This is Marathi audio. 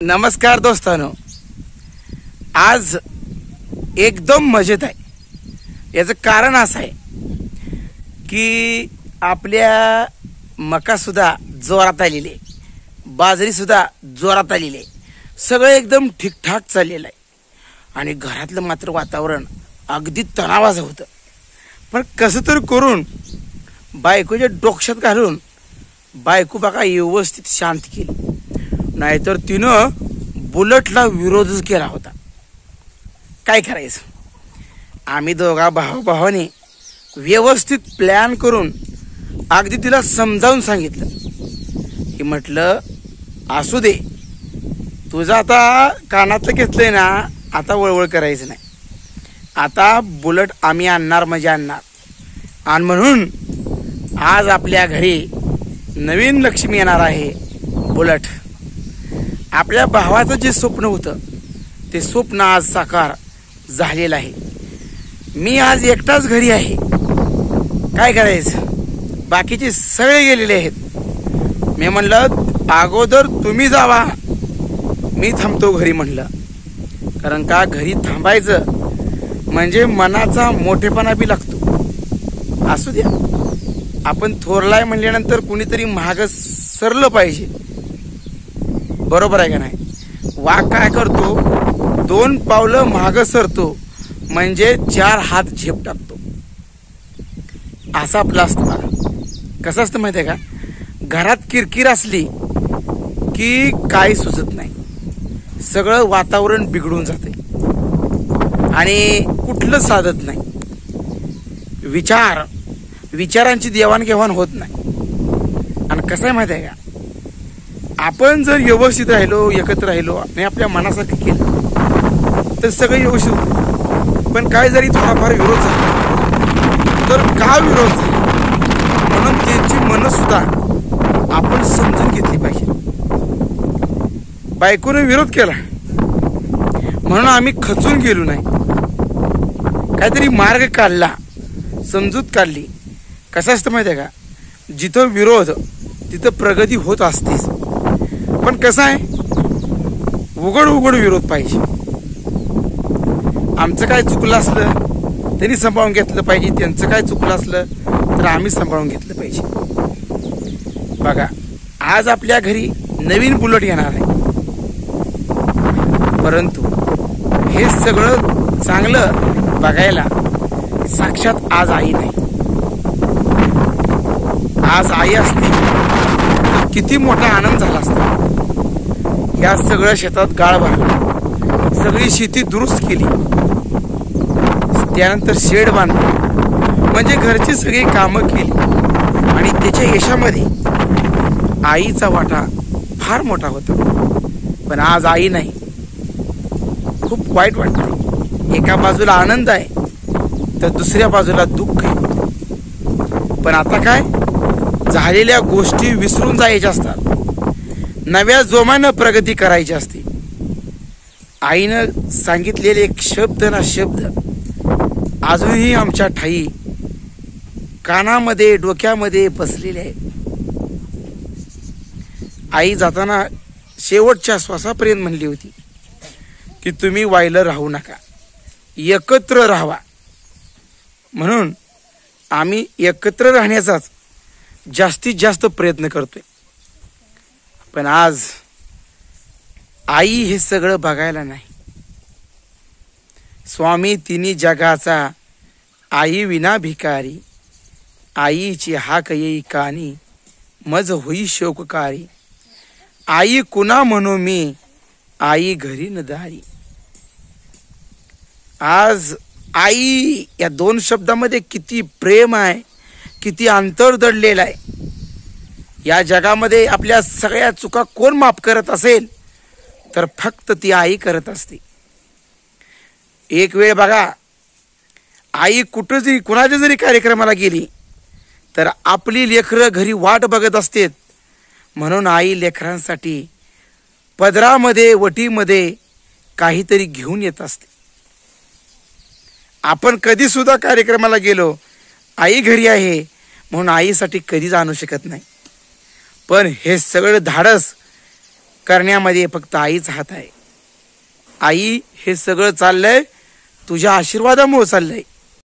नमस्कार दोस्तानो, आज एकदम मजेत आहे. याचं कारण असं आहे की आपल्या मका सुद्धा जोरात आलेली आहे, बाजरी सुद्धा जोरात आलेली आहे, सगळं एकदम ठीकठाक चाललेलं आहे. आणि घरातलं मात्र वातावरण अगदी तणावाचं होतं. पण कसं तर करून बायकोच्या डोक्यात घालून बायको बघा व्यवस्थित शांत केली, नाहीतर तिनं बुलेटला विरोधच केला होता. काय करायचं, आम्ही दोघा भावाने व्यवस्थित प्लॅन करून अगदी तिला समजावून सांगितलं की म्हटलं असू दे, तुझं आता कानातलं घेतलंय ना, आता वळवळ करायचं नाही. आता बुलेट आम्ही आणणार म्हणजे आणणार. आणि म्हणून आज आपल्या घरी नवीन लक्ष्मी येणार आहे, बुलेट. आपल्या भावाचं जे स्वप्न होतं ते स्वप्न आज साकार झालेलं आहे. मी आज एकटाच घरी आहे. काय करायचं, बाकीचे सगळे गेलेले आहेत. मी म्हणलं अगोदर तुम्ही जावा, मी थांबतो घरी म्हणलं. कारण का घरी थांबायचं म्हणजे मनाचा मोठेपणा बी लागतो. असू द्या, आपण थोरलाय म्हणल्यानंतर कुणीतरी महाग सरलं पाहिजे, बरोबर आहे का नाही. वाघ काय करतो, 2 पावलं मागं सरतो म्हणजे 4 हात झेप टाकतो. असं आपलं असतं बघा. कसं असतं माहिती आहे का, घरात किरकिर असली की काही सुचत नाही, सगळं वातावरण बिघडून जाते आणि कुठलं साधत नाही. विचारांची देवाणघेवाण होत नाही. आणि कसं आहे माहिती आहे का, आपण जर व्यवस्थित राहिलो, एकत्र राहिलो आणि आपल्या मनासारखं केलं तर सगळं व्यवस्थित होतं. पण काय जरी थोडाफार विरोध झाला तर का विरोध झाला म्हणून त्यांची मनं सुद्धा आपण समजून घेतली पाहिजे. बायकोने विरोध केला म्हणून आम्ही खचून गेलो नाही, काहीतरी मार्ग काढला, समजूत काढली. कसं असतं माहिती आहे का, जिथं विरोध तिथं प्रगती होत असतेच. पण कसं आहे, उघड विरोध पाहिजे. आमचं काय चुकलं असलं त्यांनी सांभाळून घेतलं पाहिजे, त्यांचं काय चुकलं असलं तर आम्ही सांभाळून घेतलं पाहिजे. बघा, आज आपल्या घरी नवीन बुलेट येणार आहे, परंतु हे सगळं चांगलं बघायला साक्षात आज आई नाही. आज आई असती तर किती मोठा आनंद झाला असता. या सगळ्या शेतात गाळ भरला, सगळी शेती दुरुस्त केली, त्यानंतर शेड बांधलं, म्हणजे घरची सगळी कामं केली. आणि त्याच्या यशामध्ये आईचा वाटा फार मोठा होता. पण आज आई नाही, खूप वाईट वाटते. एका बाजूला आनंद आहे तर दुसऱ्या बाजूला दुःख आहे. पण आता काय, झालेल्या गोष्टी विसरून जायच्या असतात, नव्या जोमानं प्रगती करायची असते. आईनं सांगितलेले एक शब्द ना शब्द अजूनही आमच्या ठाई कानामध्ये डोक्यामध्ये बसलेले आहे. आई जाताना शेवटच्या श्वासापर्यंत म्हणली होती की तुम्ही वायलं राहू नका, एकत्र राहावा. म्हणून आम्ही एकत्र राहण्याचाच जास्तीत जास्त प्रयत्न करतोय. पण आज आई हे सगळं बघायला नाही. स्वामी तिन्ही जगाचा आई विना भिकारी, आईची हाक येई कानी, मज होई शोककारी. आई कुणा म्हणू मी, आई घरी न दारी. आज आई या 2 शब्दामध्ये किती प्रेम आहे, किती अंतर दडलेलं आहे. या जगामध्ये आपल्या सगळ्या चुका कोण माफ करत असेल तर फक्त ती आई करत असते. एक वेळ बघा, आई कुठं जरी कुणाच्या जरी कार्यक्रमाला गेली तर आपली लेकरं घरी वाट बघत असते. म्हणून आई लेकरांसाठी पदरामध्ये वटीमध्ये काहीतरी घेऊन येत असते. आपण कधी सुद्धा कार्यक्रमाला गेलो, आई घरी आहे म्हणून आईसाठी कधीच आणू शकत नाही. पण हे सगळं धाडस करण्यामध्ये फक्त आईचा हात आहे. आई हे सगळं चाललंय तुझ्या आशीर्वादामुळे चाललंय.